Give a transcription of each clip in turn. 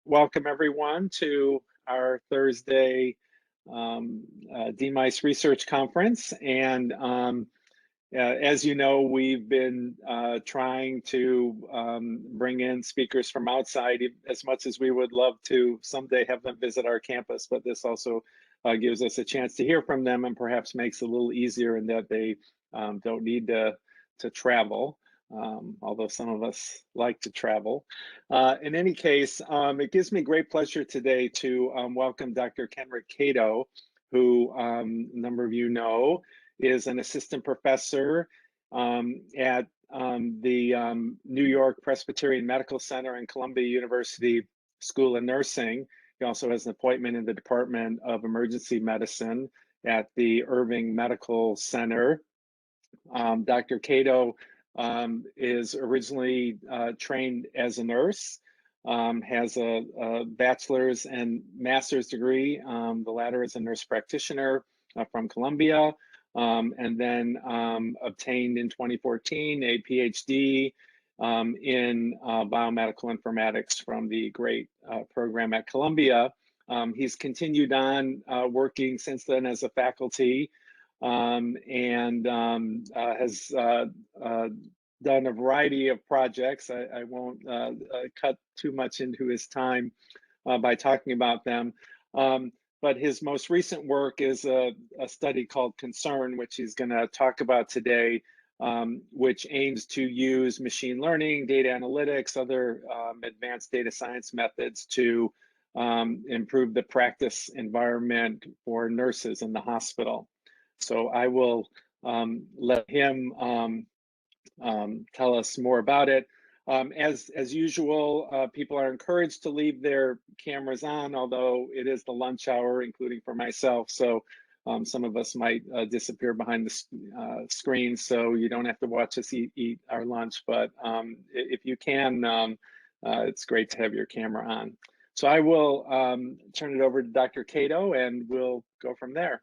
Welcome everyone to our Thursday DMICE Research Conference. As you know, we've been trying to bring in speakers from outside as much as we would love to someday have them visit our campus, but this also gives us a chance to hear from them and perhaps makes it a little easier in that they don't need to travel. Although some of us like to travel. In any case, it gives me great pleasure today to welcome Dr. Kenrick Cato, who a number of you know is an assistant professor at the New York Presbyterian Medical Center and Columbia University School of Nursing. He also has an appointment in the Department of Emergency Medicine at the Irving Medical Center. Dr. Cato is originally trained as a nurse, has a bachelor's and master's degree. The latter is a nurse practitioner from Columbia, and then obtained in 2014 a PhD in biomedical informatics from the great program at Columbia. He's continued on working since then as a faculty and has done a variety of projects. I won't cut too much into his time by talking about them. But his most recent work is a study called Concern, which he's going to talk about today, which aims to use machine learning, data analytics, other advanced data science methods to improve the practice environment for nurses in the hospital. So I will let him tell us more about it. As usual, people are encouraged to leave their cameras on, although it is the lunch hour, including for myself. So some of us might disappear behind the screen, so you don't have to watch us eat our lunch. But if you can, it's great to have your camera on. So I will turn it over to Dr. Cato, and we'll go from there.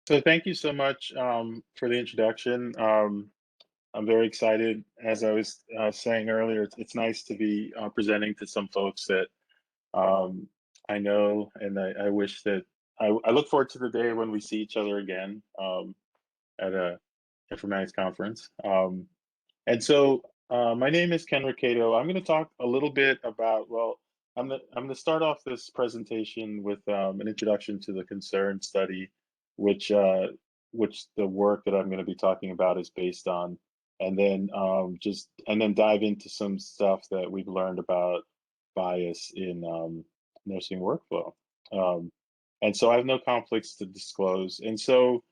So thank you so much for the introduction. I'm very excited. As I was saying earlier, it's nice to be presenting to some folks that I know, and I wish that I look forward to the day when we see each other again at a informatics conference. And so my name is Kenrick Cato. I'm going to talk a little bit about, well, I'm going to start off this presentation with an introduction to the Concern study, which the work that I'm going to be talking about is based on, and then dive into some stuff that we've learned about bias in nursing workflow. And so I have no conflicts to disclose. And so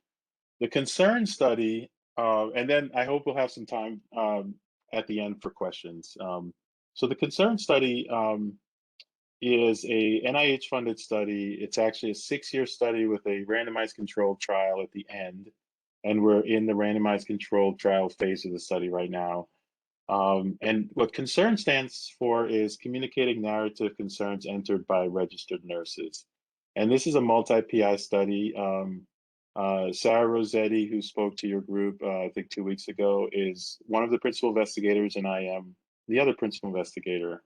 the Concern study, and then I hope we'll have some time at the end for questions. So the Concern study is a NIH-funded study. It's actually a 6-year study with a randomized controlled trial at the end, and we're in the randomized controlled trial phase of the study right now. And what Concern stands for is communicating narrative concerns entered by registered nurses. And this is a multi-PI study. Sarah Rossetti, who spoke to your group, I think 2 weeks ago, is one of the principal investigators, and I am the other principal investigator.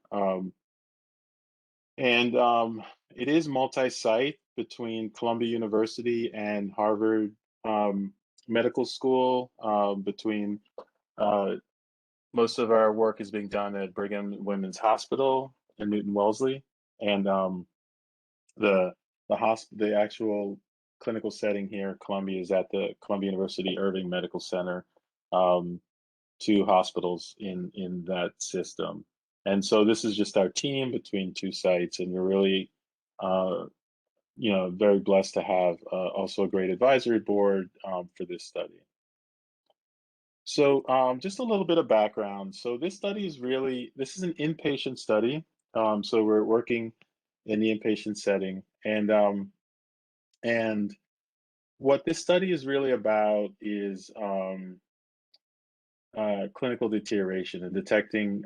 It is multi-site between Columbia University and Harvard Medical School. Most of our work is being done at Brigham and Women's Hospital in Newton Wellesley, and the actual clinical setting here, Columbia, is at the Columbia University Irving Medical Center, 2 hospitals in that system. And so this is just our team between 2 sites, and we're really, very blessed to have also a great advisory board for this study. So just a little bit of background. So this study is this is an inpatient study. So we're working in the inpatient setting, and what this study is really about is clinical deterioration and detecting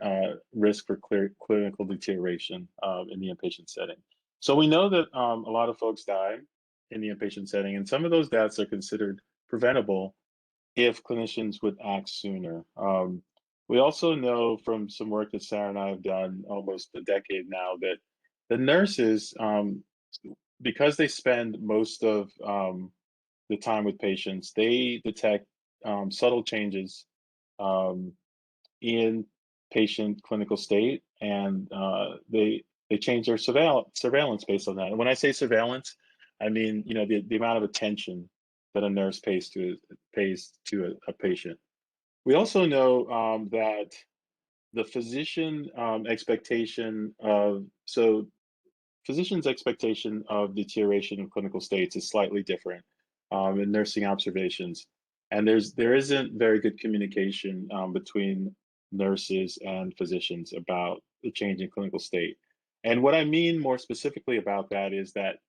risk for clinical deterioration in the inpatient setting. So we know that a lot of folks die in the inpatient setting, and some of those deaths are considered preventable if clinicians would act sooner. We also know from some work that Sarah and I have done almost a decade now that the nurses, because they spend most of the time with patients, they detect subtle changes um, in patient clinical state, and they change their surveillance based on that. And when I say surveillance, I mean the amount of attention that a nurse pays to a patient. We also know that the physician expectation of so physician's expectation of deterioration of clinical states is slightly different in nursing observations, and there isn't very good communication between nurses and physicians about the change in clinical state. And what I mean more specifically about that is that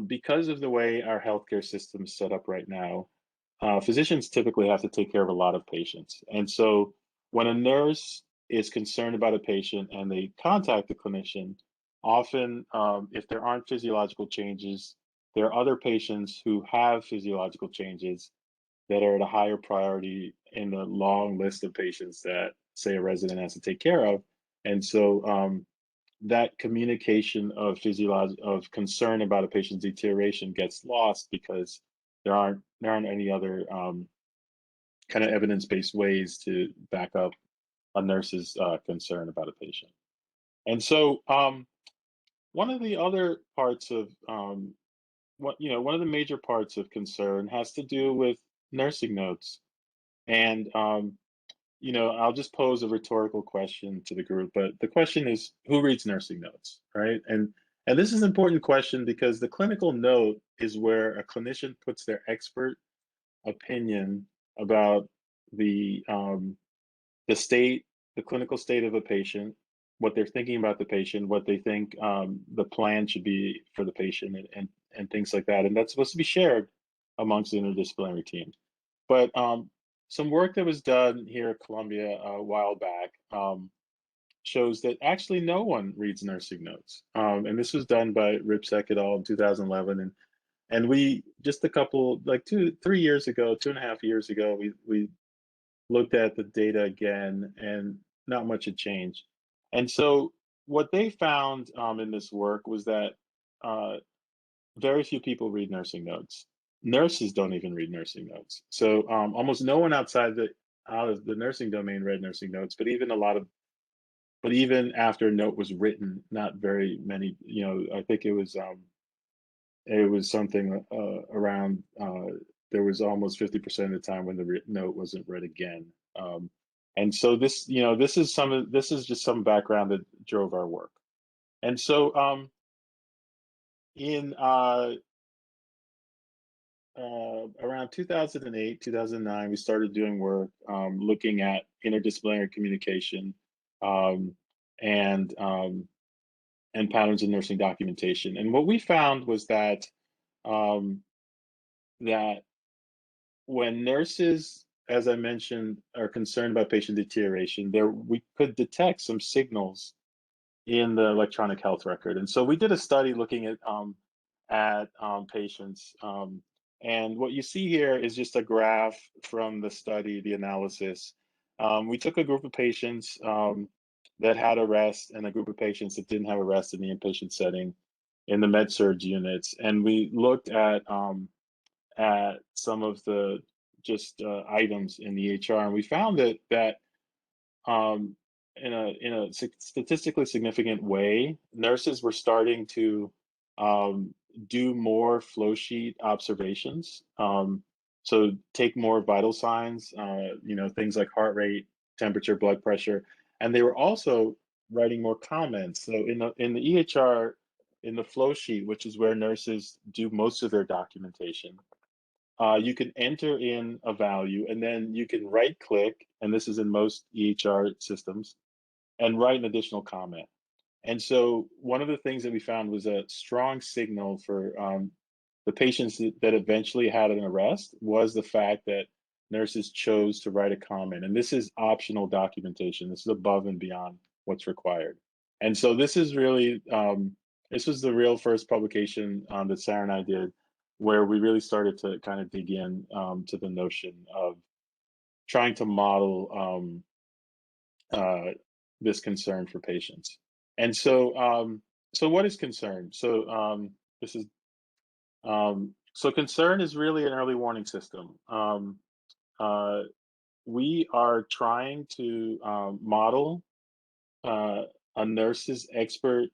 because of the way our healthcare system is set up right now, physicians typically have to take care of a lot of patients. And so when a nurse is concerned about a patient and they contact the clinician, often if there aren't physiological changes, there are other patients who have physiological changes that are at a higher priority in the long list of patients that, say, a resident has to take care of. And so that communication of of concern about a patient's deterioration gets lost because there aren't any other kind of evidence-based ways to back up a nurse's concern about a patient. And so one of the other parts of one of the major parts of concern has to do with nursing notes. And I'll just pose a rhetorical question to the group, but the question is, who reads nursing notes, right? And this is an important question because the clinical note is where a clinician puts their expert opinion about the state, the clinical state of a patient, what they're thinking about the patient, what they think the plan should be for the patient, and things like that. And that's supposed to be shared amongst the interdisciplinary team. But some work that was done here at Columbia a while back shows that actually no one reads nursing notes. And this was done by Ripsek et al. In 2011. And we just a couple, like 2 3 years ago, 2.5 years ago, we looked at the data again, and not much had changed. And so what they found in this work was that uh, very few people read nursing notes. Nurses don't even read nursing notes. So almost no one out of the nursing domain read nursing notes, but even after a note was written, not very many. I think it was something around. There was almost 50% of the time when the note wasn't read again. And so this is just some background that drove our work. And so in around 2008, 2009, we started doing work looking at interdisciplinary communication um, and um, and patterns in nursing documentation. And what we found was um, that when nurses, as I mentioned, are concerned about patient deterioration, there we could detect some signals in the electronic health record. And so we did a study looking at patients. And what you see here is just a graph from the study, the analysis. We took a group of patients that had arrest and a group of patients that didn't have arrest in the inpatient setting in the med surg units, and we looked at some of the just items in the EHR, and we found that um, in a statistically significant way, nurses were starting to do more flow sheet observations. So take more vital signs, things like heart rate, temperature, blood pressure, and they were also writing more comments. So in the EHR, in the flow sheet, which is where nurses do most of their documentation, you can enter in a value and then you can right click, and this is in most EHR systems, and write an additional comment. And so one of the things that we found was a strong signal for the patients that eventually had an arrest was the fact that nurses chose to write a comment. And this is optional documentation. This is above and beyond what's required. And so this was the real first publication that Sarah and I did, where we really started to kind of dig in to the notion of trying to model uh, this concern for patients. And so what is concern? This is so concern is really an early warning system. Uh, we are trying to model uh, a nurse's expert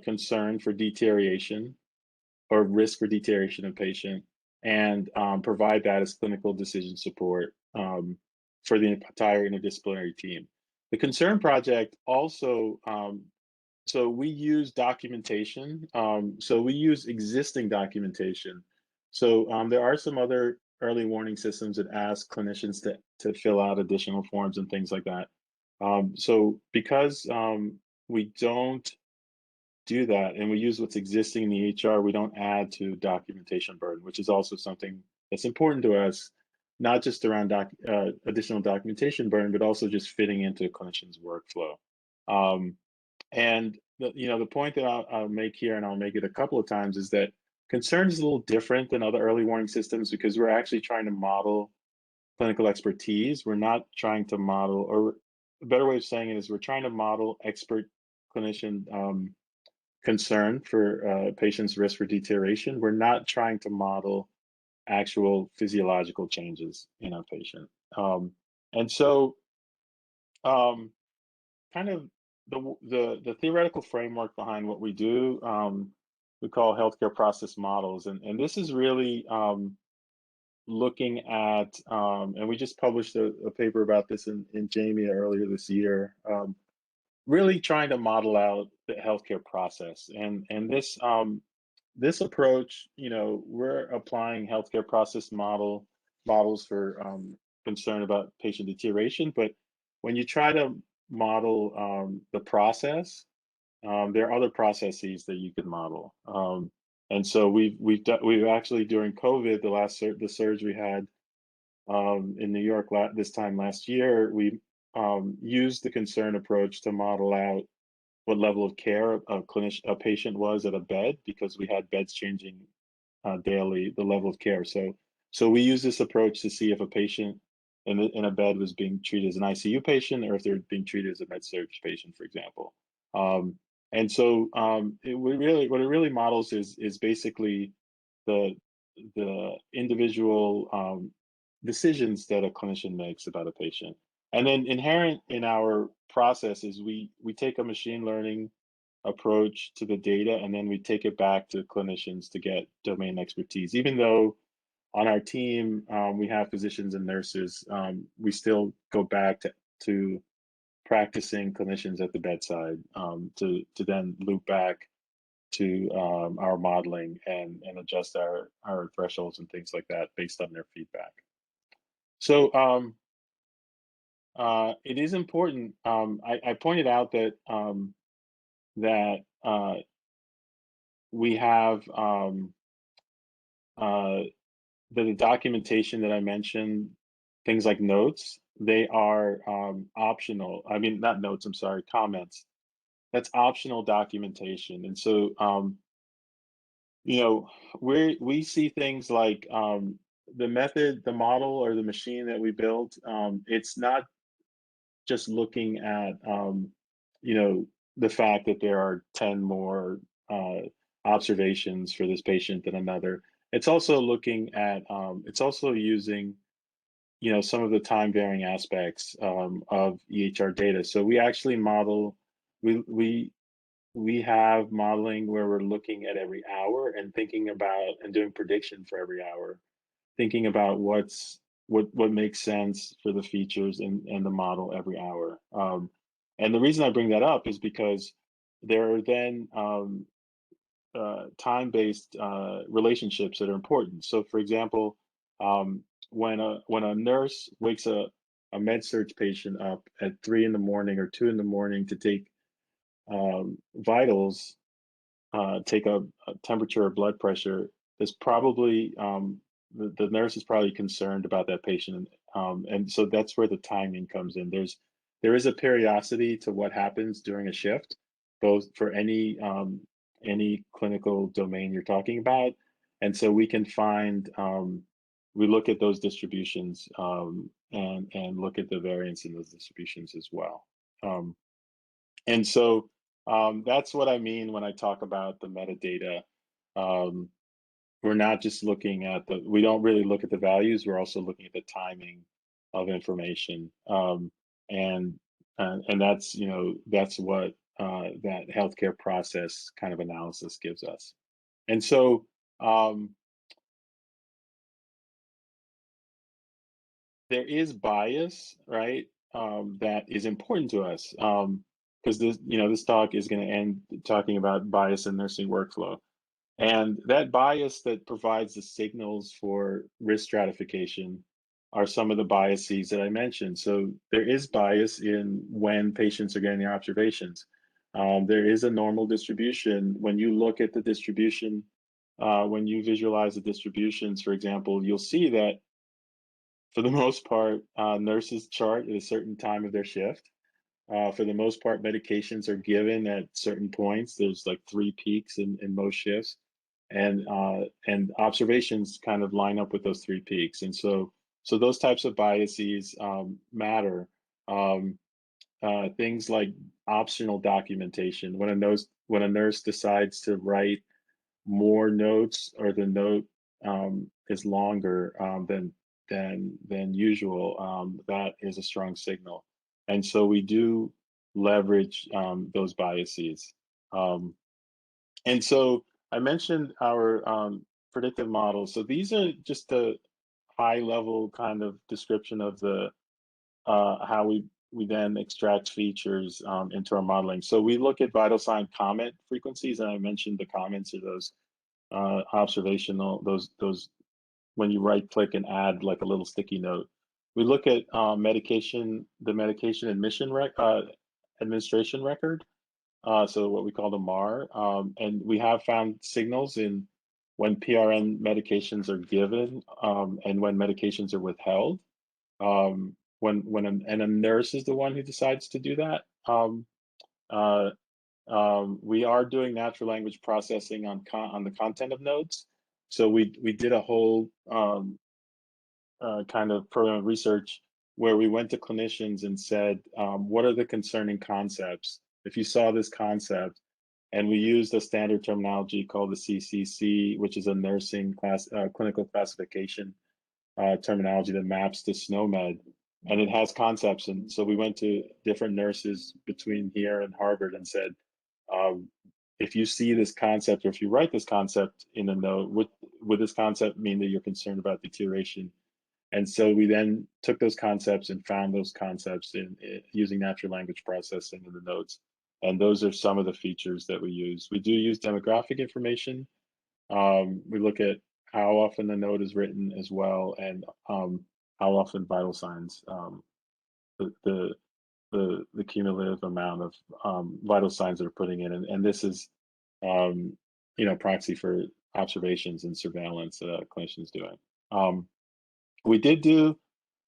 concern for deterioration or risk for deterioration of patient, and provide that as clinical decision support for the entire interdisciplinary team. The Concern Project also, so we use documentation. So we use existing documentation. So there are some other early warning systems that ask clinicians to fill out additional forms and things like that. So because we don't do that and we use what's existing in the EHR, we don't add to documentation burden, which is also something that's important to us, not just around additional documentation burden, but also just fitting into a clinician's workflow. Um, and the point that I'll make here, and I'll make it a couple of times, is that Concern is a little different than other early warning systems because we're actually trying to model clinical expertise. We're not trying to model, or a better way of saying it is we're trying to model expert clinician concern for patients' risk for deterioration. We're not trying to model actual physiological changes in our patient. And so, um, kind of the theoretical framework behind what we do, we call healthcare process models, and this is really looking at, and we just published a paper about this in JAMIA earlier this year. Really trying to model out the healthcare process, and this approach, we're applying healthcare process models for concern about patient deterioration. But when you try to model the process, there are other processes that you can model. And so we've actually, during COVID, the surge we had in New York this time last year, we used the concern approach to model out what level of care a patient was at a bed, because we had beds changing daily, the level of care. So we use this approach to see if a patient in a bed was being treated as an ICU patient, or if they're being treated as a med surg patient, for example. Um, and so what it really models is basically the individual decisions that a clinician makes about a patient. And then inherent in our process is we take a machine learning approach to the data, and then we take it back to clinicians to get domain expertise. Even though on our team we have physicians and nurses, we still go back to practicing clinicians at the bedside, to then loop back to our modeling and adjust our thresholds and things like that based on their feedback. So it is important. I pointed out that we have the documentation that I mentioned, things like notes, they are optional. I mean, not notes, I'm sorry, comments. That's optional documentation. And so, we see things like the method, the model, or the machine that we built. It's not just looking at the fact that there are 10 more observations for this patient than another. It's also looking at it's also using some of the time varying aspects of EHR data. So we actually model, we have modeling where we're looking at every hour and thinking about and doing prediction for every hour, thinking about what makes sense for the features and the model every hour. And the reason I bring that up is because there are then time-based relationships that are important. So, for example, when a nurse wakes a med surg patient up at 3 in the morning or 2 in the morning to take vitals, take a temperature or blood pressure, there's probably the nurse is probably concerned about that patient, and so that's where the timing comes in. There is a periodicity to what happens during a shift, both for any clinical domain you're talking about, and so we can find we look at those distributions and look at the variance in those distributions as well. Um, and so that's what I mean when I talk about the metadata. Um, we're not just looking at we don't really look at the values. We're also looking at the timing of information. And that's, that's what that healthcare process kind of analysis gives us. And so um, there is bias, right? That is important to us, because this talk is going to end talking about bias in nursing workflow. And that bias that provides the signals for risk stratification are some of the biases that I mentioned. So there is bias in when patients are getting their observations. There is a normal distribution. When you look at the distribution, when you visualize the distributions, for example, you'll see that for the most part, nurses chart at a certain time of their shift. For the most part, medications are given at certain points. There's like 3 peaks in most shifts, and observations kind of line up with those 3 peaks. And so those types of biases matter. Things like optional documentation. When a nurse decides to write more notes, or the note is longer than usual, that is a strong signal. And so we do leverage those biases. And so I mentioned our predictive models. So these are just a high level kind of description of the how we then extract features into our modeling. So we look at vital sign comment frequencies, and I mentioned the comments are those observational, those when you right click and add like a little sticky note. We look at the medication administration record, so what we call the MAR, and we have found signals in when PRN medications are given, and when medications are withheld. And a nurse is the one who decides to do that. Uh, we are doing natural language processing on the content of notes. So we did a whole kind of program of research where we went to clinicians and said, what are the concerning concepts? If you saw this concept, and we used a standard terminology called the CCC, which is a nursing clinical classification terminology that maps to SNOMED, and it has concepts. And so we went to different nurses between here and Harvard and said, um, if you see this concept, or if you write this concept in a note, would this concept mean that you're concerned about deterioration? And so we then took those concepts and found those concepts using natural language processing in the notes. And those are some of the features that we use. We do use demographic information. We look at how often the note is written as well, and how often vital signs, the, the the cumulative amount of vital signs that are putting in, and this is proxy for observations and surveillance that clinicians doing. We did do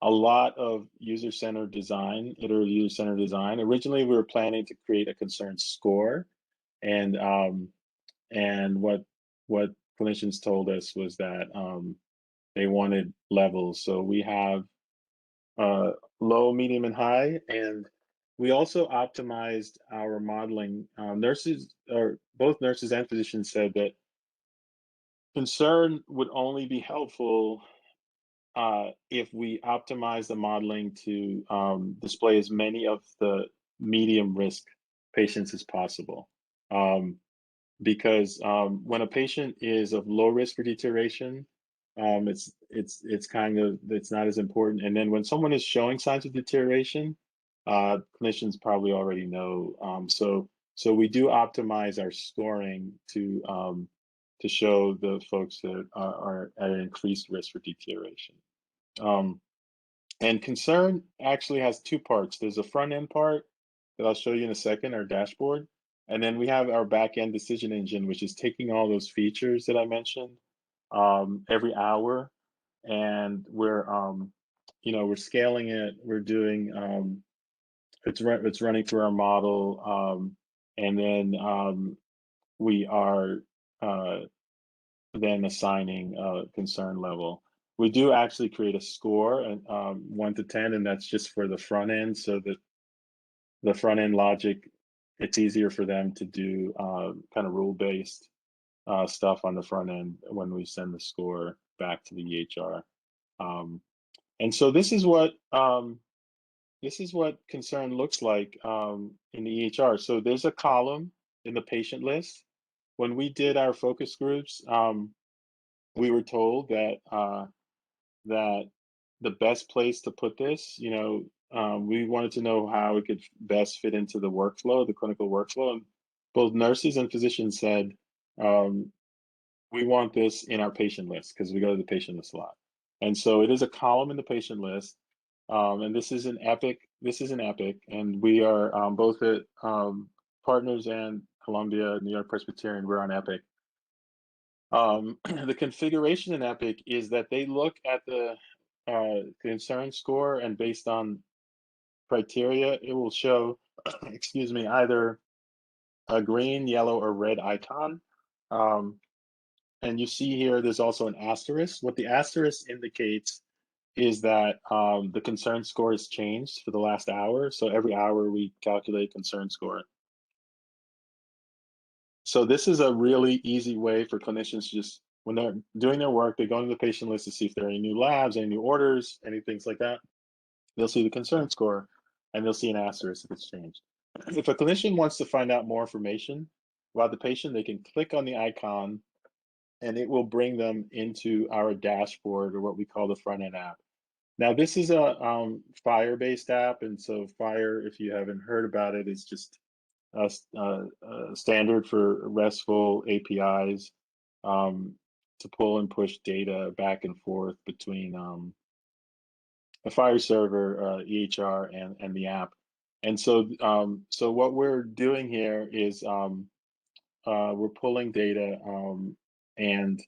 a lot of user-centered design, iterative user-centered design. Originally, we were planning to create a concern score, and what clinicians told us was that they wanted levels. So we have low, medium, and high, and we also optimized our modeling. Nurses, or both nurses and physicians, said that concern would only be helpful if we optimize the modeling to display as many of the medium risk patients as possible. Because when a patient is of low risk for deterioration, it's not as important. And then when someone is showing signs of deterioration, clinicians probably already know. So we do optimize our scoring to show the folks that are at an increased risk for deterioration. And concern actually has two parts. There's a front end part that I'll show you in a second, our dashboard. And then we have our back end decision engine, which is taking all those features that I mentioned every hour. And we're scaling it. We're doing, it's running through our model. And then we are then assigning a concern level. We do actually create a score, and 1 to 10, and that's just for the front end. So the front end logic, it's easier for them to do kind of rule based stuff on the front end when we send the score back to the EHR. Um, and so this is what concern looks like in the EHR. So there's a column in the patient list. When we did our focus groups, we were told that the best place to put this, we wanted to know how it could best fit into the workflow, the clinical workflow. And both nurses and physicians said, um, we want this in our patient list because we go to the patient list a lot. And so it is a column in the patient list. And this is an Epic. This is an Epic, and we are both at Partners and Columbia, New York Presbyterian. We're on Epic. The configuration in Epic is that they look at the concern score, and based on criteria, it will show, excuse me, either a green, yellow, or red icon. And you see here, there's also an asterisk. What the asterisk indicates is that the concern score has changed for the last hour. So every hour we calculate concern score. So this is a really easy way for clinicians to just, when they're doing their work, they go into the patient list to see if there are any new labs, any new orders, any things like that. They'll see the concern score, and they'll see an asterisk if it's changed. If a clinician wants to find out more information about the patient, they can click on the icon, and it will bring them into our dashboard, or what we call the front end app. Now, this is a Fire-based app, and so Fire, if you haven't heard about it, is just a standard for RESTful APIs to pull and push data back and forth between a Fire server, EHR, and the app. And so, so what we're doing here is we're pulling data, and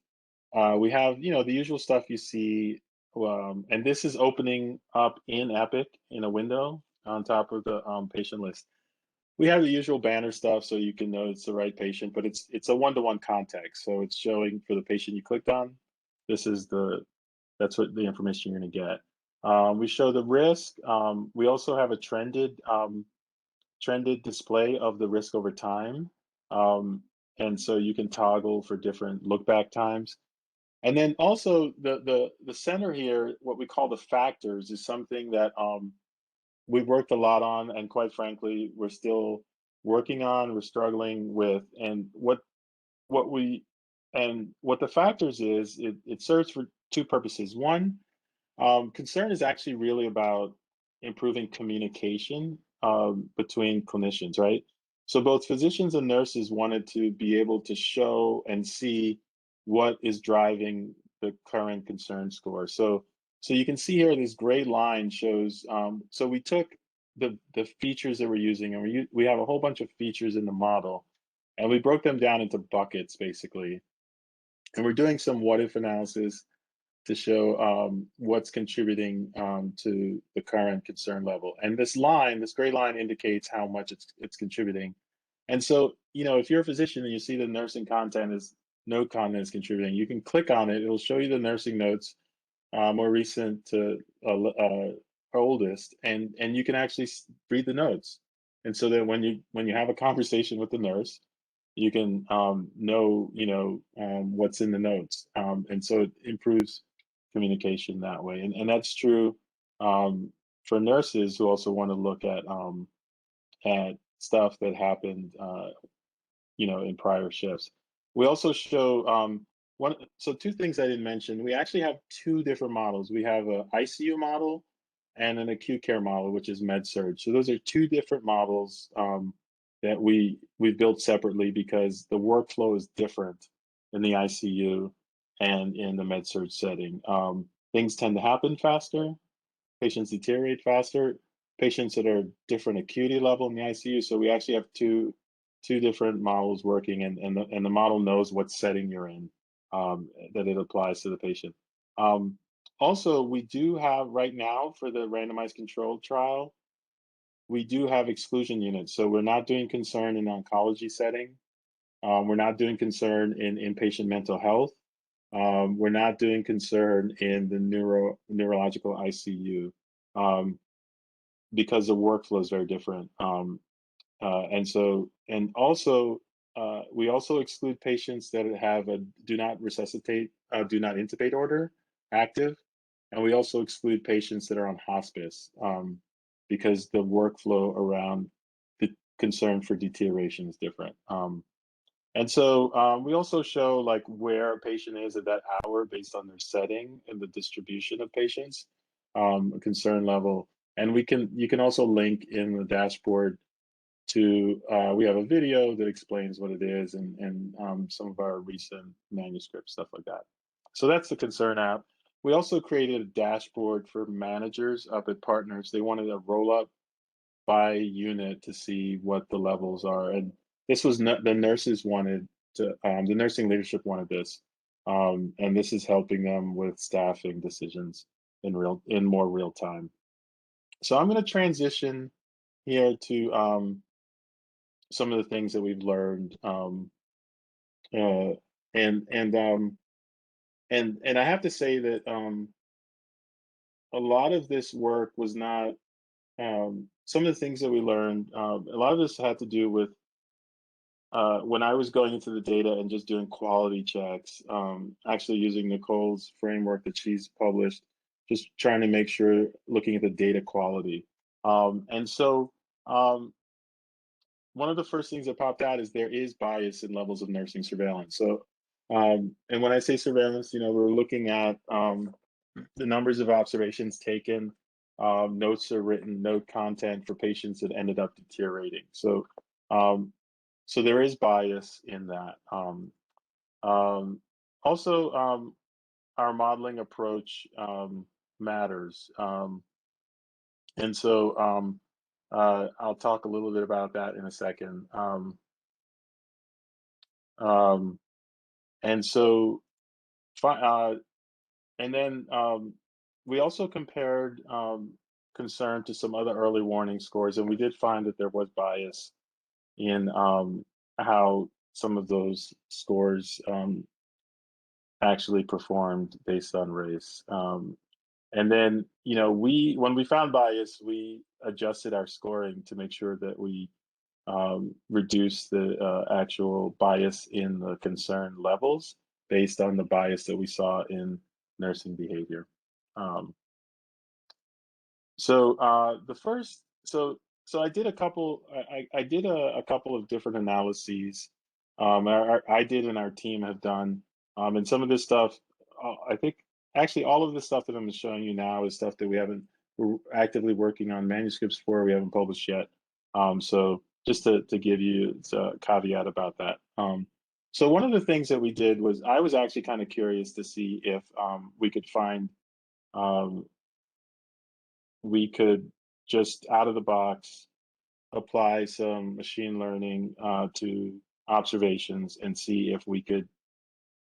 we have, the usual stuff you see, and this is opening up in Epic in a window on top of the patient list. We have the usual banner stuff, so you can know it's the right patient, but it's a one-to-one context. So it's showing for the patient you clicked on. That's what the information you're going to get. We show the risk. We also have a trended display of the risk over time, and so you can toggle for different look back times. And then also the center here, what we call the factors, is something that we've worked a lot on, and quite frankly, we're still working on. We're struggling with, and what the factors is. It serves for two purposes. One, concern is actually really about improving communication between clinicians, right? So both physicians and nurses wanted to be able to show and see what is driving the current concern score. So you can see here, this gray line shows. So we took the features that we're using, and we have a whole bunch of features in the model, and we broke them down into buckets basically. And we're doing some what if analysis to show what's contributing to the current concern level. And this gray line, indicates how much it's contributing. And so, if you're a physician and you see the nursing note content is contributing, you can click on it. It'll show you the nursing notes, more recent to oldest, and you can actually read the notes. And so that when you have a conversation with the nurse, you can know what's in the notes, and so it improves communication that way. And that's true for nurses who also want to look at stuff that happened in prior shifts. We also show two things I didn't mention. We actually have two different models. We have an ICU model and an acute care model, which is med-surg. So those are two different models that we built separately because the workflow is different in the ICU and in the med-surg setting. Things tend to happen faster. Patients deteriorate faster. Patients that are different acuity level in the ICU. So we actually have two different models working, and the model knows what setting you're in, that it applies to the patient. Also, we do have right now for the randomized controlled trial, we do have exclusion units. So we're not doing concern in oncology setting. We're not doing concern in inpatient mental health. We're not doing concern in the neurological ICU, because the workflow is very different. And also, we also exclude patients that have a do not resuscitate, do not intubate order active, and we also exclude patients that are on hospice, because the workflow around the concern for deterioration is different. We also show like where a patient is at that hour based on their setting and the distribution of patients, concern level, and you can also link in the dashboard to we have a video that explains what it is and some of our recent manuscripts, stuff like that. So that's the concern app. We also created a dashboard for managers up at partners. They wanted a roll up by unit to see what the levels are, and this was not the nurses wanted to the nursing leadership wanted this, and this is helping them with staffing decisions in more real time. So I'm going to transition here to some of the things that we've learned, uh, and and um, and I have to say that a lot of this work was not some of the things that we learned. A lot of this had to do with when I was going into the data and just doing quality checks, actually using Nicole's framework that she's published, just trying to make sure, looking at the data quality. And so one of the first things that popped out is there is bias in levels of nursing surveillance. So, and when I say surveillance, we're looking at the numbers of observations taken, notes are written, note content for patients that ended up deteriorating. Um, so there is bias in that. Um, Also, our modeling approach matters. I'll talk a little bit about that in a second. Um, and so, fi- and then We also compared concern to some other early warning scores, and we did find that there was bias in how some of those scores actually performed based on race. When we found bias, we adjusted our scoring to make sure that we reduce the actual bias in the concern levels based on the bias that we saw in nursing behavior. Um, the first, so I did a couple. I did a couple of different analyses. I did and our team have done, and some of this stuff. I think actually all of the stuff that I'm showing you now is stuff that we're actively working on manuscripts for. We haven't published yet. So just to give you a caveat about that. So one of the things that we did was I was actually kind of curious to see if we could find um, we could just out of the box apply some machine learning to observations and see if we could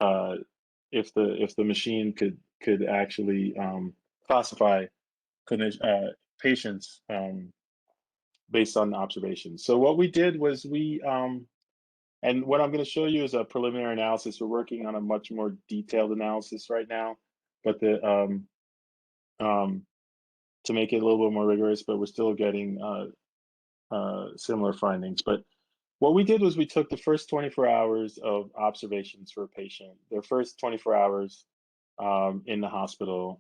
uh, if the machine could actually classify patients based on observations. So what we did was and what I'm going to show you is a preliminary analysis. We're working on a much more detailed analysis right now, but the um, to make it a little bit more rigorous, but we're still getting similar findings. But what we did was we took the first 24 hours of observations for a patient, their first 24 hours in the hospital,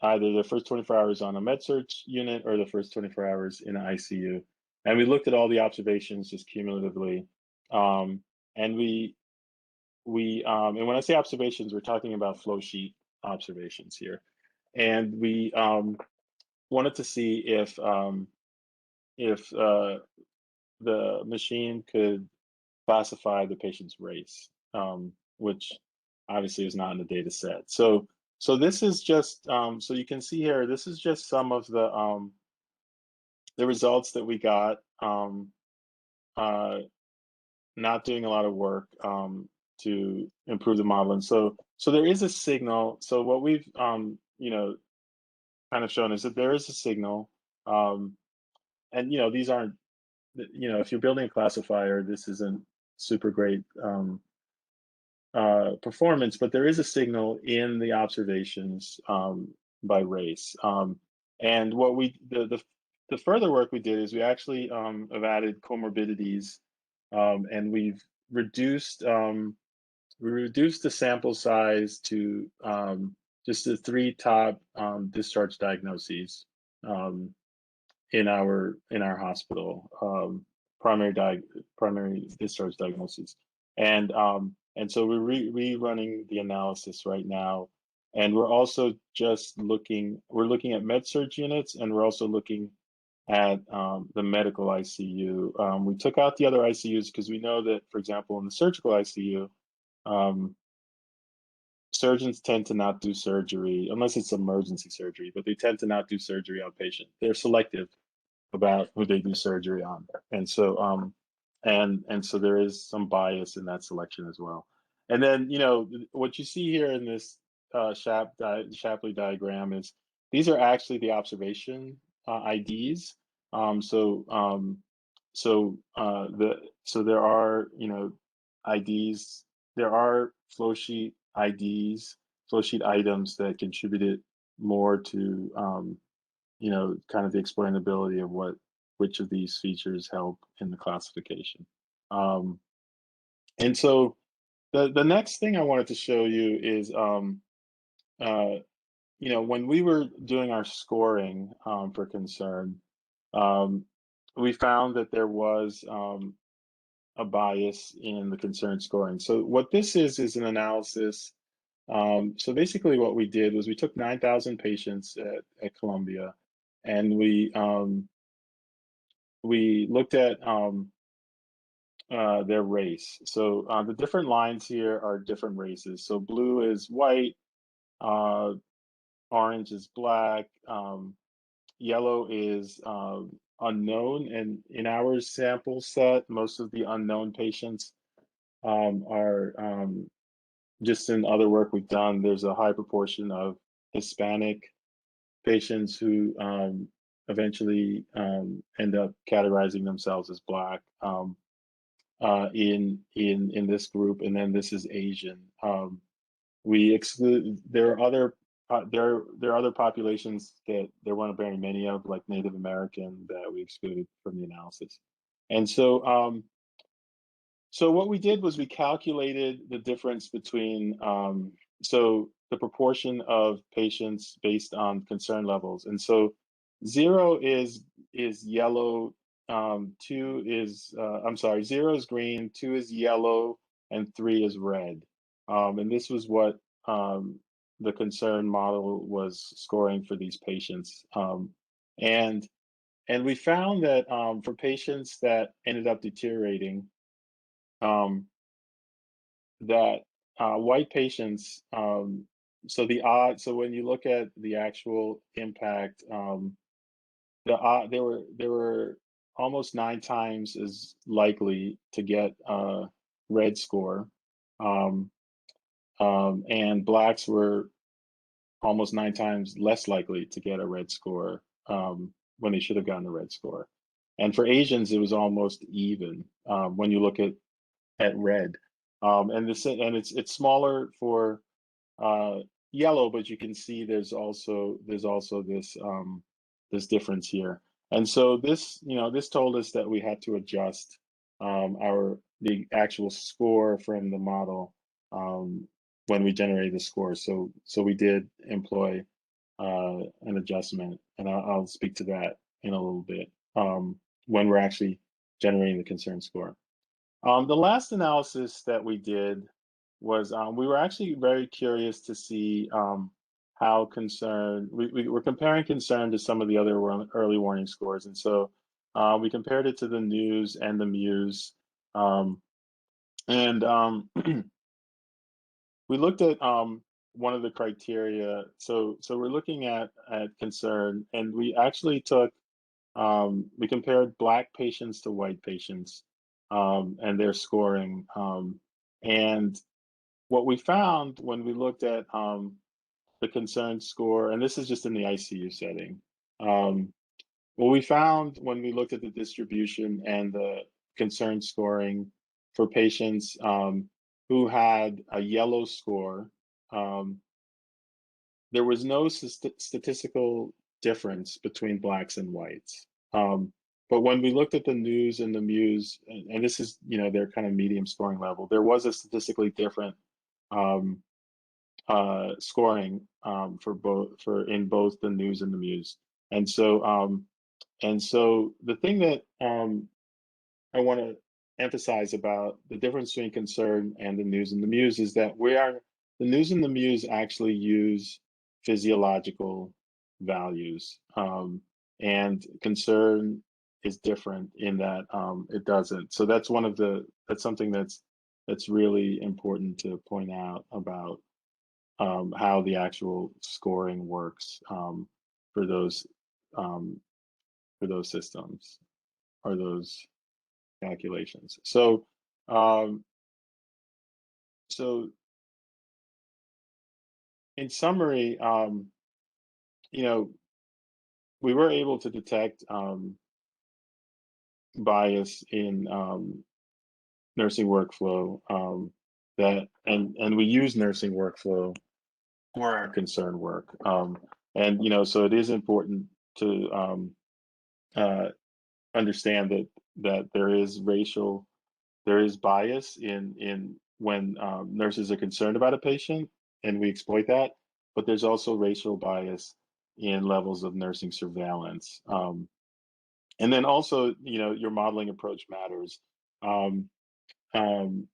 either the first 24 hours on a med search unit or the first 24 hours in an ICU. And we looked at all the observations just cumulatively. Um, and and when I say observations, we're talking about flow sheet observations here. And we wanted to see if the machine could classify the patient's race, which obviously is not in the data set. So this is just so you can see here. This is just some of the results that we got. Uh, Not doing a lot of work to improve the modeling. So there is a signal. So what we've kind of shown is that there is a signal, um, and these aren't if you're building a classifier, this isn't super great performance, but there is a signal in the observations by race. And what the further work we did is we actually have added comorbidities, and reduced we reduced the sample size to just the three top discharge diagnoses um, in our hospital, primary discharge diagnoses, and so we're rerunning the analysis right now, and we're looking at med surg units, and we're also looking at the medical ICU. We took out the other ICUs because we know that, for example, in the surgical ICU, um, surgeons tend to not do surgery unless it's emergency surgery, but they tend to not do surgery on patients. They're selective about who they do surgery on. And so and so there is some bias in that selection as well. And then, what you see here in this Shapley diagram is these are actually the observation IDs. So there are, IDs, there are flow sheet items that contributed more to kind of the explainability of which of these features help in the classification. Um, and so the next thing I wanted to show you is, uh, when we were doing our scoring for concern, um, we found that there was a bias in the concern scoring. So what this is an analysis. So basically, what we did was we took 9,000 patients at Columbia, and we looked at their race. So the different lines here are different races. So blue is white, uh, orange is black, yellow is unknown. And in our sample set, most of the unknown patients are just in other work we've done. There's a high proportion of Hispanic patients who eventually end up categorizing themselves as black. In this group, and then this is Asian. We exclude there are other populations that there weren't very many of, like Native American, that we excluded from the analysis. And so what we did was we calculated the difference between so the proportion of patients based on concern levels. And so 0 is yellow, 2 is I'm sorry, 0 is green, 2 is yellow, and 3 is red. And this was what the concern model was scoring for these patients. And and we found that for patients that ended up deteriorating, um, that white patients, so when you look at the actual impact, they were almost 9 times as likely to get a red score, um, and blacks were almost 9 times less likely to get a red score when they should have gotten a red score. And for Asians, it was almost even when you look at red. It's smaller for uh, yellow, but you can see there's also this difference here. And so this told us that we had to adjust the actual score from the model when we generated the score. So we did employ an adjustment, and I'll speak to that in a little bit when we're actually generating the concern score. The last analysis that we did was we were actually very curious to see how concern, we were comparing concern to some of the other early warning scores. And so we compared it to the news and the Muse. Um, and we looked at one of the criteria. So we're looking at concern, and we actually we compared black patients to white patients and their scoring. And what we found when we looked at the concern score, and this is just in the ICU setting, what we found when we looked at the distribution and the concern scoring for patients, who had a yellow score, um, there was no statistical difference between blacks and whites. But when we looked at the news and the Muse, and this is, their kind of medium scoring level, there was a statistically different um, scoring for in both the news and the Muse. And so the thing that I want to emphasize about the difference between concern and the news and the Muse is that the news and the Muse actually use physiological values, and concern is different in that it doesn't. So that's something that's really important to point out about how the actual scoring works for those um, for those systems or those calculations. Um, so in summary, you know, we were able to detect bias in nursing workflow, and we use nursing workflow for our concern work. And so it is important to uh, understand that there is bias in when nurses are concerned about a patient, and we exploit that. But there's also racial bias in levels of nursing surveillance. And then also, your modeling approach matters. Um, um,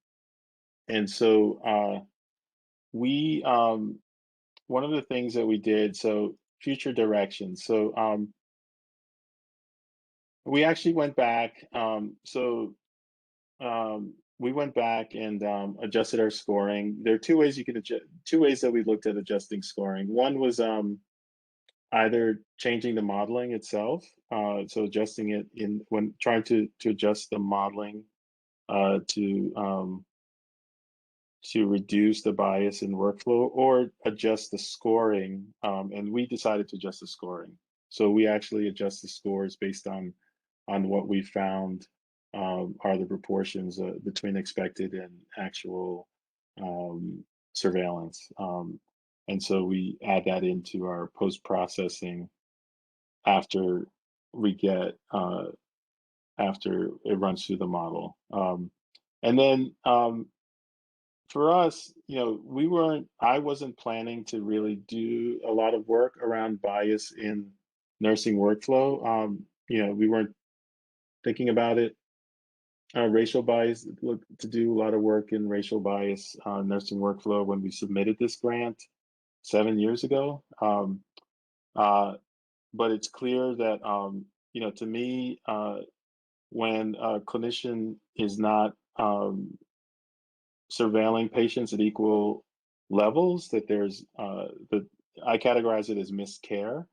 and so we one of the things that we did, so future directions. So we actually went back. We went back and adjusted our scoring. There are two ways you can adjust. Two ways that we looked at adjusting scoring. One was either changing the modeling itself, so adjusting it in when trying to adjust the modeling uh, to um, to reduce the bias in workflow, or adjust the scoring. And we decided to adjust the scoring. So we actually adjust the scores based on what we found are the proportions between expected and actual surveillance. And so we add that into our post-processing after we get after it runs through the model. And then for us, I wasn't planning to really do a lot of work around bias in nursing workflow. We weren't thinking about it. Racial bias, look to do a lot of work in racial bias nursing workflow when we submitted this grant 7 years ago. But it's clear that, to me, when a clinician is not surveilling patients at equal levels, that that I categorize it as miscare.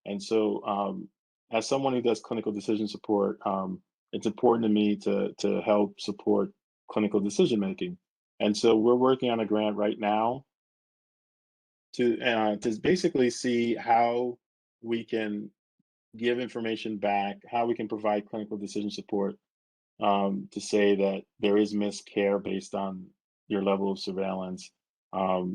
And so, as someone who does clinical decision support, it's important to me to help support clinical decision making. And so we're working on a grant right now to basically see how we can give information back, how we can provide clinical decision support, to say that there is miscare based on your level of surveillance. Where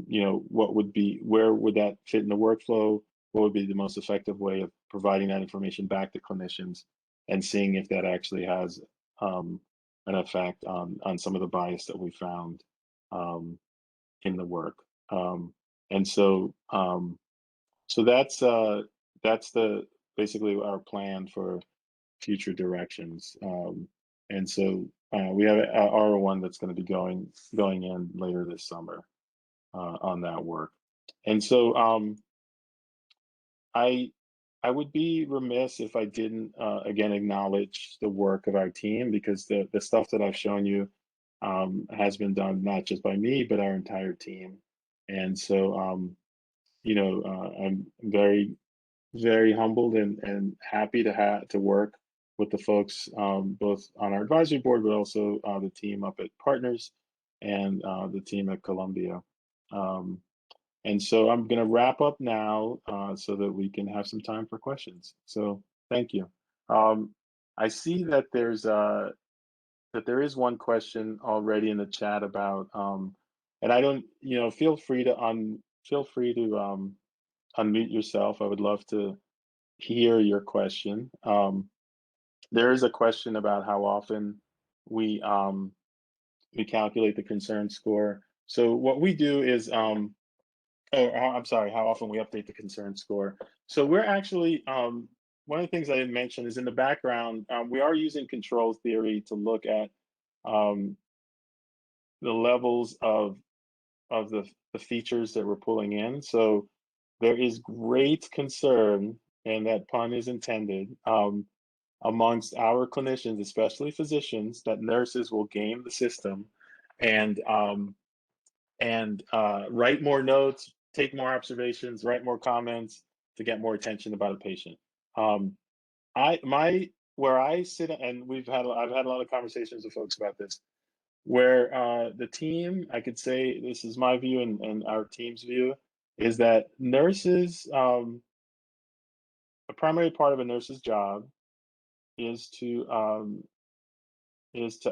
would that fit in the workflow? What would be the most effective way of providing that information back to clinicians, and seeing if that actually has an effect on some of the bias that we found um, in the work. And so, so that's the basically our plan for future directions. And so we have a R01 that's going to be going in later this summer on that work. And so I I would be remiss if I didn't again acknowledge the work of our team, because the stuff that I've shown you has been done not just by me but our entire team. And so I'm very very humbled and happy to work with the folks both on our advisory board, but also the team up at Partners and the team at Columbia. Um, and so I'm going to wrap up now so that we can have some time for questions. So thank you. I see that there is one question already in the chat about And I don't, feel free to unmute yourself. I would love to hear your question. There is a question about how often we we calculate the concern score. So what we do is, I'm sorry, how often we update the concern score. So we're actually, one of the things I didn't mention is in the background, we are using control theory to look at um, the levels of the features that we're pulling in. So there is great concern, and that pun is intended, amongst our clinicians, especially physicians, that nurses will game the system and write more notes, take more observations, write more comments to get more attention about a patient. Um, I my where I sit, and I've had a lot of conversations with folks about this. Where the team, I could say this is my view and our team's view, is that nurses, a primary part of a nurse's job is to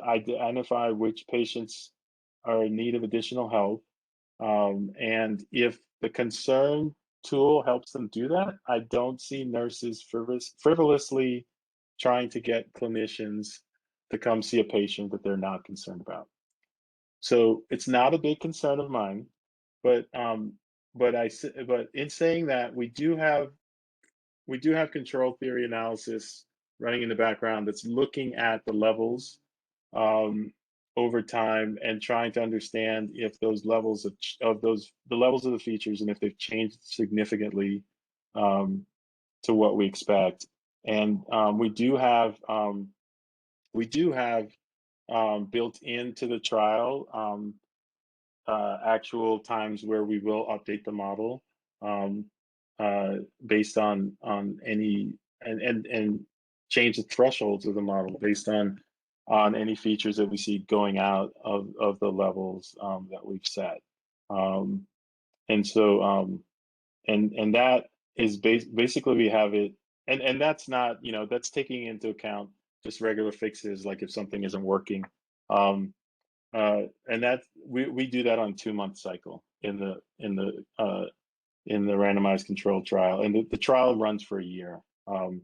identify which patients are in need of additional help. And if the concern tool helps them do that, I don't see nurses frivolously trying to get clinicians to come see a patient that they're not concerned about. So it's not a big concern of mine, but but in saying that, we do have control theory analysis running in the background that's looking at the levels um, over time and trying to understand if those levels the levels of the features, and if they've changed significantly um, to what we expect. And we do have built into the trial actual times where we will update the model um, based on any and change the thresholds of the model based on any features that we see going out of the levels that we've set. Um, and so and that is basically we have it, and that's not, that's taking into account just regular fixes, like if something isn't working. Um, and that we do that on 2 month cycle in the randomized controlled trial, and the trial runs for a year. Um,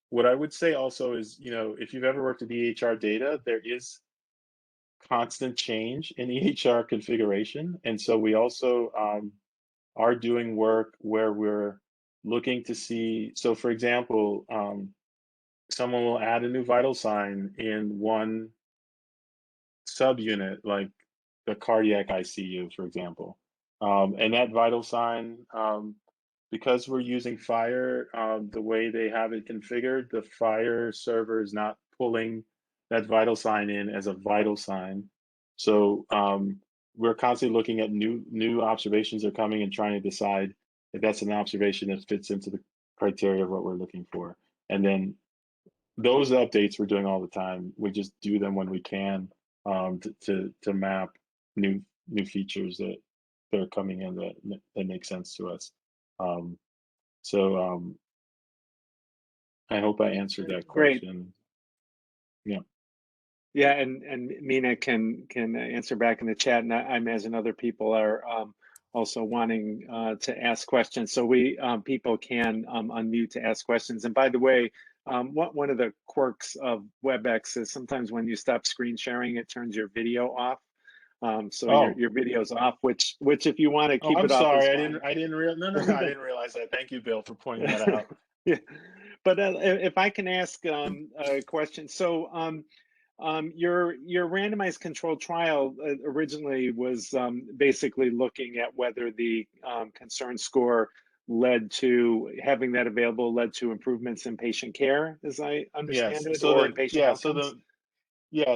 what I would say also is, if you've ever worked with EHR data, there is constant change in EHR configuration, and so we also are doing work where we're looking to see. So, for example, someone will add a new vital sign in one subunit, like the cardiac ICU, for example. And that vital sign, because we're using Fire, the way they have it configured, the Fire server is not pulling that vital sign in as a vital sign. So we're constantly looking at new observations that are coming and trying to decide if that's an observation that fits into the criteria of what we're looking for. And then those updates we're doing all the time. We just do them when we can to map new features that are coming in that make sense to us. Um, so I hope I answered that Great. question. Yeah. Yeah, and Mina can answer back in the chat, and I imagine other people are also wanting to ask questions. So we people can unmute to ask questions. And by the way, one of the quirks of WebEx is sometimes when you stop screen sharing, it turns your video off. So Oh, your video's off, which if you want to oh, keep I'm it off is sorry. fine. I didn't real. No, no, no. I didn't realize that. Thank you, Bill, for pointing that out. Yeah, but if I can ask a question, so your randomized controlled trial originally was basically looking at whether the concern score led to having that available led to improvements in patient care, as I understand Yes. it, or in patient outcomes.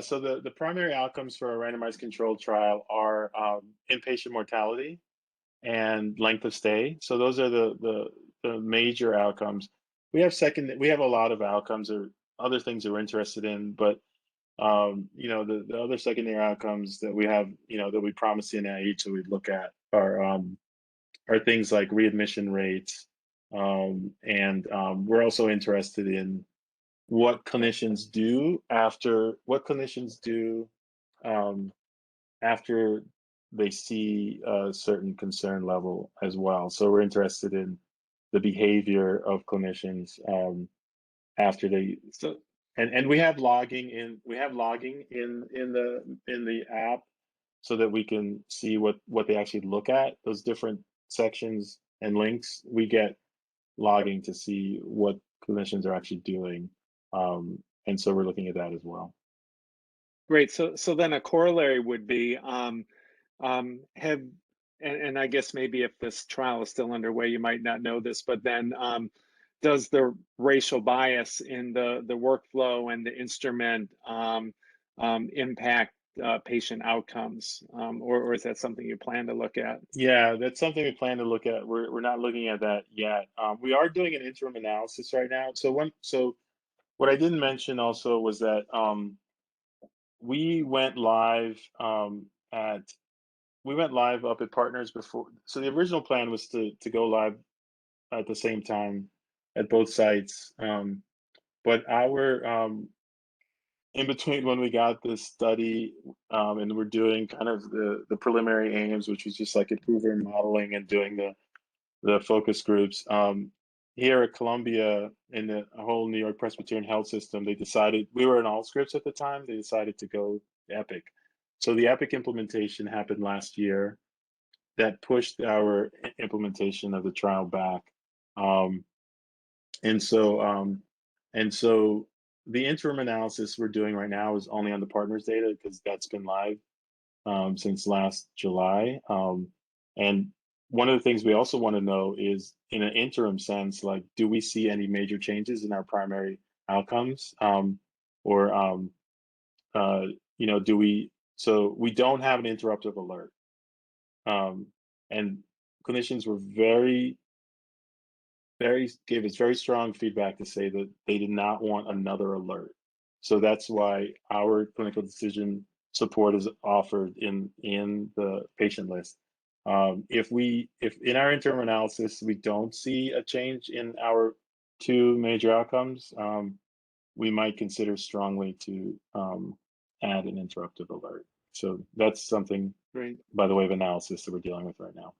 So the primary outcomes for a randomized controlled trial are inpatient mortality and length of stay. So those are the major outcomes. We have a lot of outcomes or other things that we're interested in, but the other secondary outcomes that we have, that we promise in NIH that we look at are things like readmission rates, and we're also interested in what clinicians do um, after they see a certain concern level as well. So we're interested in the behavior of clinicians after they So and we have logging in the app so that we can see what they actually look at, those different sections and links. We get logging to see what clinicians are actually doing. And so we're looking at that as well. great. So then a corollary would be have and I guess maybe if this trial is still underway, you might not know this, but then does the racial bias in the workflow and the instrument impact patient outcomes, or is that something you plan to look at? Yeah, that's something we plan to look at. We're not looking at that yet. We are doing an interim analysis right now. So what I didn't mention also was that we went live at we went live up at Partners before. So the original plan was to go live at the same time at both sites. But our in between when we got this study and we're doing kind of the preliminary aims, which was just like improving modeling and doing the focus groups. Here at Columbia, in the whole New York Presbyterian Health System, they decided we were in all scripts at the time. They decided to go Epic. So the Epic implementation happened last year. That pushed our implementation of the trial back. Um, and so and so the interim analysis we're doing right now is only on the partners data because that's been live since last July. And one of the things we also want to know is, in an interim sense, like, do we see any major changes in our primary outcomes? Or, uh, do we, so we don't have an interruptive alert. Um, and clinicians were gave us very strong feedback to say that they did not want another alert. So that's why our clinical decision support is offered in the patient list. If in our interim analysis we don't see a change in our two major outcomes, we might consider strongly to add an interruptive alert. So that's something, Great. by the way, of analysis that we're dealing with right now.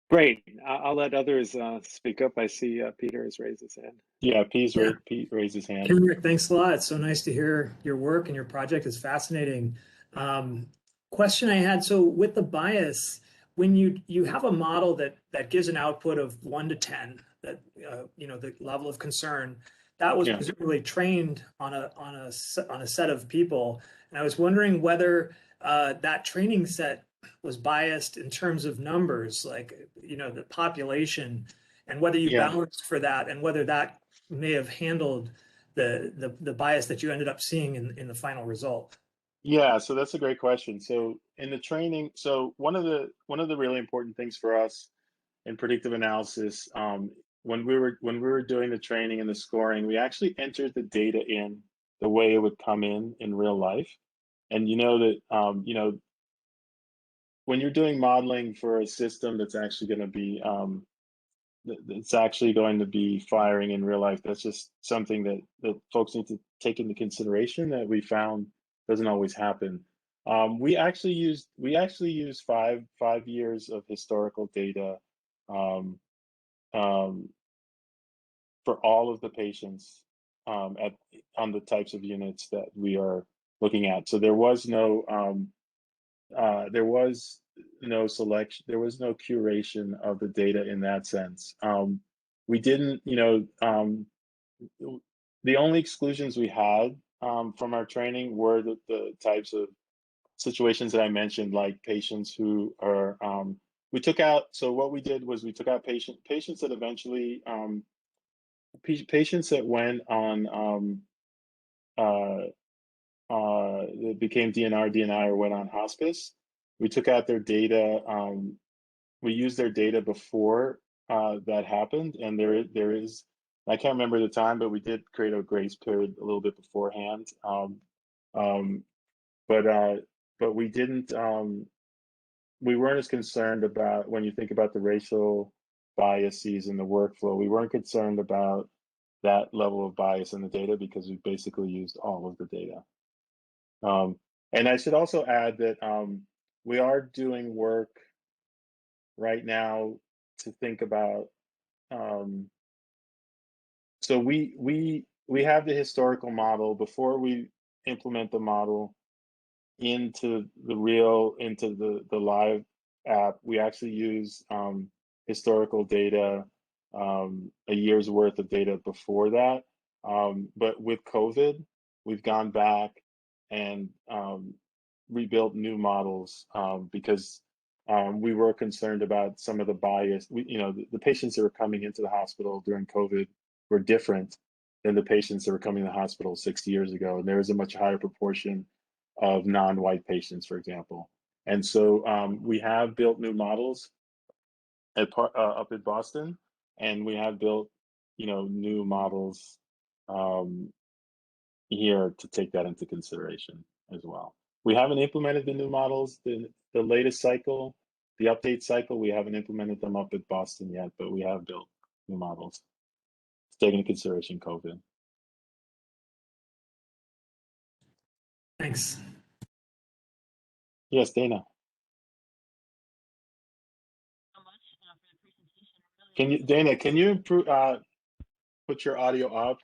Great. I'll let others speak up. I see Peter has raised his hand. Yeah, Yeah. Pete raised his hand. Kenrick, thanks a lot. It's so nice to hear your work and your project is fascinating. Question I had, so with the bias, when you have a model that gives an output of 1 to 10, that the level of concern, that was Yeah. presumably trained on a set of people, and I was wondering whether that training set was biased in terms of numbers, like the population, and whether you Yeah. balanced for that, and whether that may have handled the bias that you ended up seeing in the final result. Yeah, so that's a great question. So in the training, so one of the really important things for us in predictive analysis, when we were doing the training and the scoring, we actually entered the data in the way it would come in real life. And you know that when you're doing modeling for a system that's actually going to be that's actually going to be firing in real life, that's just something that folks need to take into consideration that we found doesn't always happen. We actually used 5 years of historical data um, um, for all of the patients on the types of units that we are looking at. So there was no selection, there was no curation of the data in that sense. We didn't, the only exclusions we had from our training were the types of situations that I mentioned, like patients who are, we took out, so what we did was we took out patients that eventually, patients that went on, that became DNI, or went on hospice. We took out their data. We used their data before that happened, and there is, I can't remember the time, but we did create a grace period a little bit beforehand. Um, but we didn't. We weren't as concerned about, when you think about the racial biases in the workflow. We weren't concerned about that level of bias in the data because we basically used all of the data. And I should also add that we are doing work right now to think about. So we have the historical model. Before we implement the model into the live app, we actually use historical data, a year's worth of data before that. But with COVID, we've gone back and rebuilt new models because we were concerned about some of the bias. The patients that were coming into the hospital during COVID were different than the patients that were coming to the hospital 6 years ago. And there was a much higher proportion of non-white patients, for example. And so we have built new models up at Boston, and we have built, new models here to take that into consideration as well. We haven't implemented the new models, the latest cycle, the update cycle. We haven't implemented them up at Boston yet, but we have built new models, taking into consideration COVID. Thanks. Yes, Dana. Dana, can you improve, put your audio up?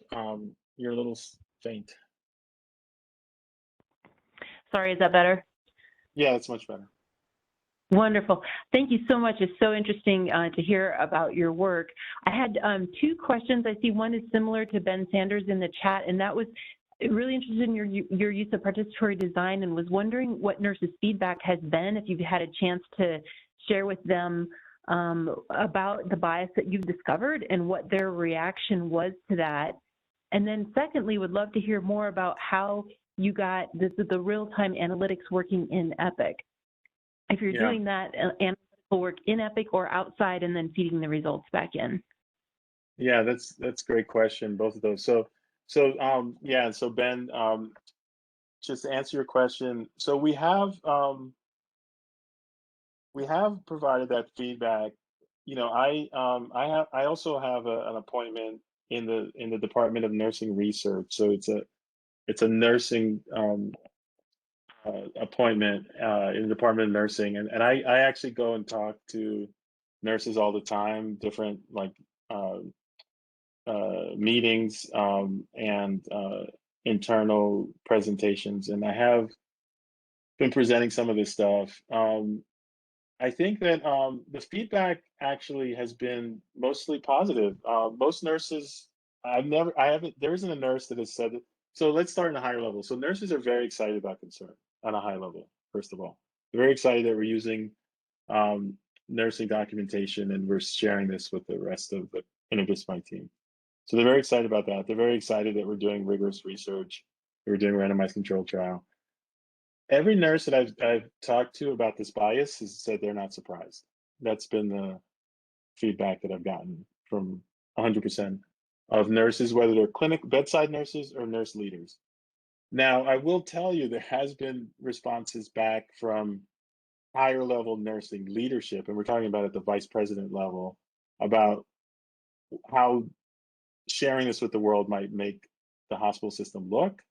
You're a little faint. Sorry, is that better? Yeah, it's much better. Wonderful. Thank you so much. It's so interesting to hear about your work. I had two questions. I see one is similar to Ben Sanders in the chat, and that was really interested in your use of participatory design, and was wondering what nurses' feedback has been, if you've had a chance to share with them about the bias that you've discovered and what their reaction was to that. And then secondly, would love to hear more about how you got the real-time analytics working in Epic. If you're doing that analytical work in Epic or outside and then feeding the results back in. Yeah, that's a great question, both of those. So Ben, just to answer your question, so we have provided that feedback. I also have an appointment in the Department of Nursing Research. So it's a nursing appointment in the Department of Nursing, and I actually go and talk to nurses all the time, different meetings and internal presentations, and I have been presenting some of this stuff. I think that the feedback actually has been mostly positive. Most nurses, there isn't a nurse that has said it. So let's start in a higher level. So nurses are very excited about concern on a high level, first of all. They're very excited that we're using nursing documentation and we're sharing this with the rest of the interdisciplinary team. So they're very excited about that. They're very excited that we're doing rigorous research, that we're doing randomized controlled trial. Every nurse that I've talked to about this bias has said they're not surprised. That's been the feedback that I've gotten from 100% of nurses, whether they're bedside nurses or nurse leaders. Now, I will tell you, there has been responses back from higher level nursing leadership, and we're talking about at the vice president level, about how sharing this with the world might make the hospital system look.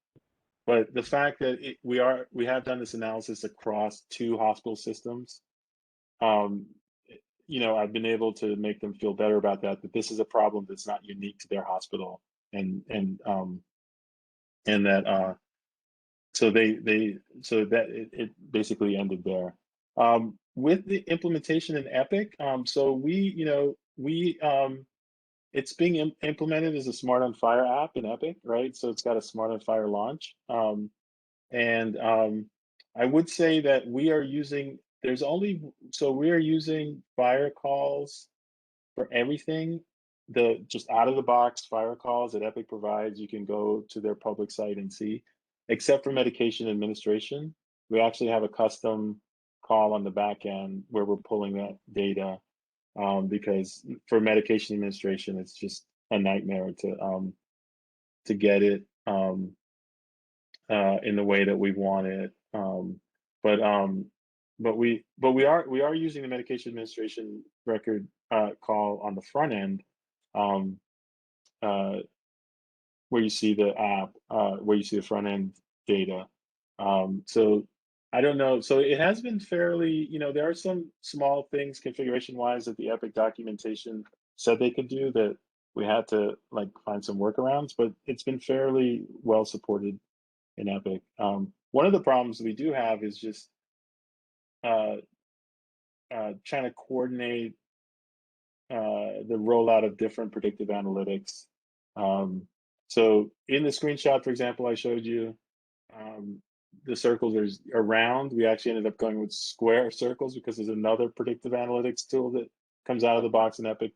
But the fact that we have done this analysis across 2 hospital systems, I've been able to make them feel better about that this is a problem that's not unique to their hospital, and that so that it basically ended there. With the implementation in Epic, so it's being implemented as a Smart on Fire app in Epic, right? So it's got a Smart on Fire launch. I would say that we are using fire calls for everything. Just out of the box fire calls that Epic provides, you can go to their public site and see, except for medication administration. We actually have a custom call on the back end where we're pulling that data. Because for medication administration, it's just a nightmare to get it in the way that we want it. But we are using the medication administration record call on the front end, where you see the app, where you see the front end data. So I don't know. So it has been fairly, there are some small things configuration-wise that the Epic documentation said they could do that we had to like find some workarounds, but it's been fairly well supported in Epic. One of the problems we do have is just uh, trying to coordinate the rollout of different predictive analytics. So in the screenshot, for example, I showed you, the circles are round. We actually ended up going with square circles because there's another predictive analytics tool that comes out of the box in Epic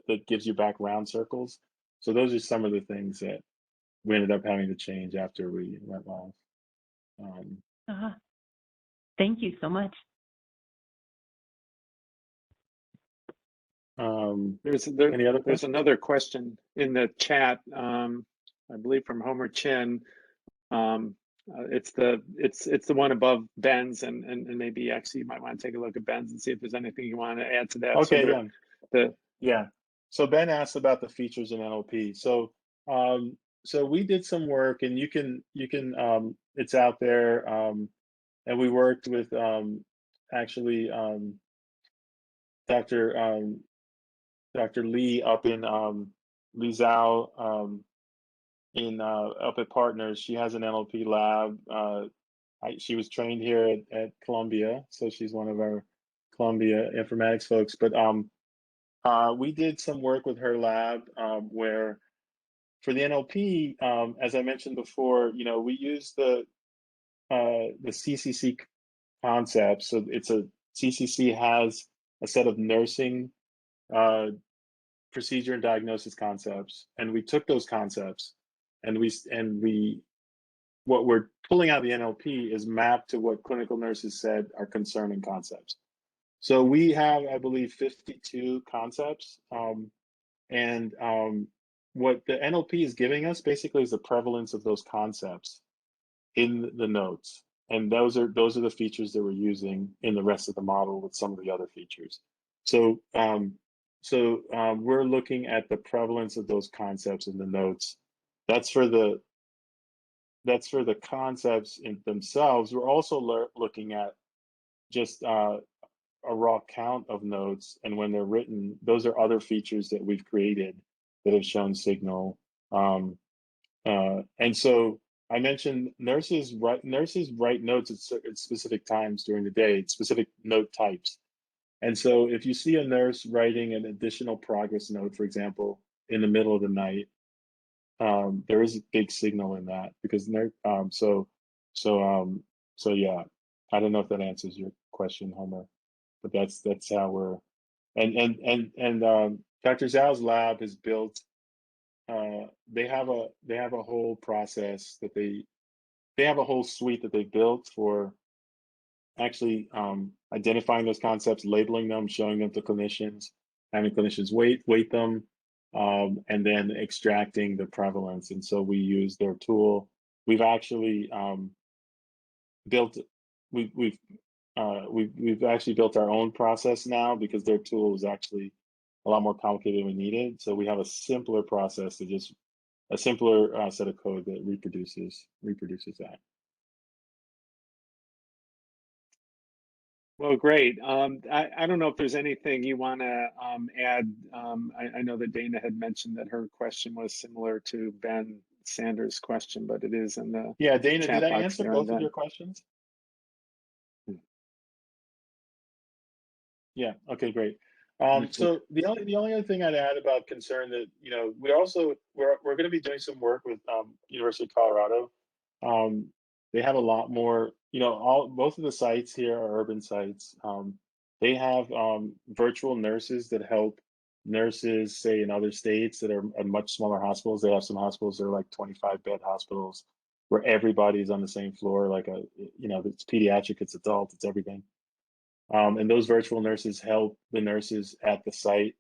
that gives you back round circles. So those are some of the things that we ended up having to change after we went live. Thank you so much. There's Any other there's questions? another question in the chat, I believe from Homer Chin. It's the one above Ben's, and maybe actually you might want to take a look at Ben's and see if there's anything you want to add to that. Okay, So yeah. So Ben asked about the features in NLP. So we did some work, and you can it's out there, and we worked with actually Dr. Lee up in Lee Zhao up at Partners. She has an NLP lab. She was trained here at Columbia, so she's one of our Columbia informatics folks. But we did some work with her lab where for the NLP, as I mentioned before, we use the CCC concepts. So CCC has a set of nursing procedure and diagnosis concepts, and we took those concepts and what we're pulling out of the NLP is mapped to what clinical nurses said are concerning concepts. So we have, I believe, 52 concepts, and what the NLP is giving us basically is the prevalence of those concepts in the notes, and those are the features that we're using in the rest of the model with some of the other features. So we're looking at the prevalence of those concepts in the notes. That's for the concepts in themselves. We're also looking at just a raw count of notes, and when they're written, those are other features that we've created that have shown signal. And so I mentioned nurses write notes at specific times during the day, specific note types. And so if you see a nurse writing an additional progress note, for example, in the middle of the night, there is a big signal in that because so yeah, I don't know if that answers your question, Homer, but that's how we're and Dr. Zhao's lab has built. They have a whole process that they have a whole suite that they built for actually identifying those concepts, labeling them, showing them to clinicians, having clinicians weight them, and then extracting the prevalence. And so we use their tool. We've actually built we've actually built our own process now because their tool was actually a lot more complicated than we needed. So we have a simpler process a simpler set of code that reproduces that. well, great. I don't know if there's anything you want to add. I know that Dana had mentioned that her question was similar to Ben Sanders' question, but it is in the Dana, chat did I box answer there both on of your questions? Yeah. Okay. Great. So the only other thing I'd add about concern that we're going to be doing some work with University of Colorado. They have a lot more. Both of the sites here are urban sites. They have virtual nurses that help nurses, say in other states that are at much smaller hospitals. They have some hospitals that are like 25-bed hospitals where everybody's on the same floor. Like it's pediatric, it's adult, it's everything. And those virtual nurses help the nurses at the site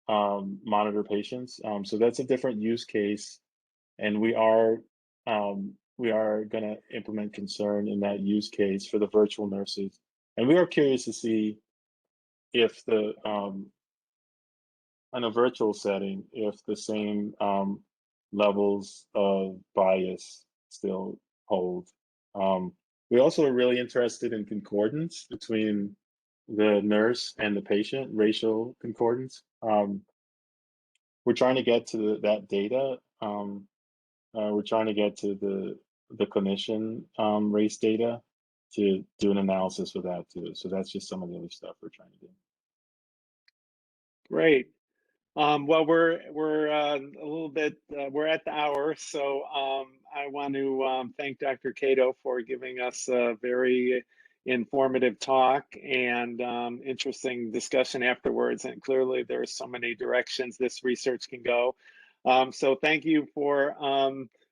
monitor patients. So that's a different use case, and we are going to implement concern in that use case for the virtual nurses. And we are curious to see if in a virtual setting, if the same levels of bias still hold. We also are really interested in concordance between the nurse and the patient, racial concordance. We're trying to get to that data. We're trying to get to the clinician race data to do an analysis for that too. So that's just some of the other stuff we're trying to do. Great. Well, we're a little bit we're at the hour, so I want to thank Dr. Cato for giving us a very informative talk and interesting discussion afterwards. And clearly, there's so many directions this research can go. So thank you for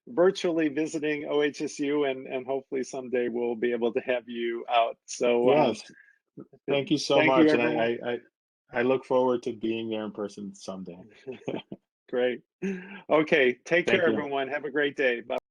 virtually visiting OHSU, and hopefully someday we'll be able to have you out. So Yes, thank you so thank you, much, and everyone. I look forward to being there in person someday. Great. Okay, take Thank care, you. everyone. Have a great day. Bye.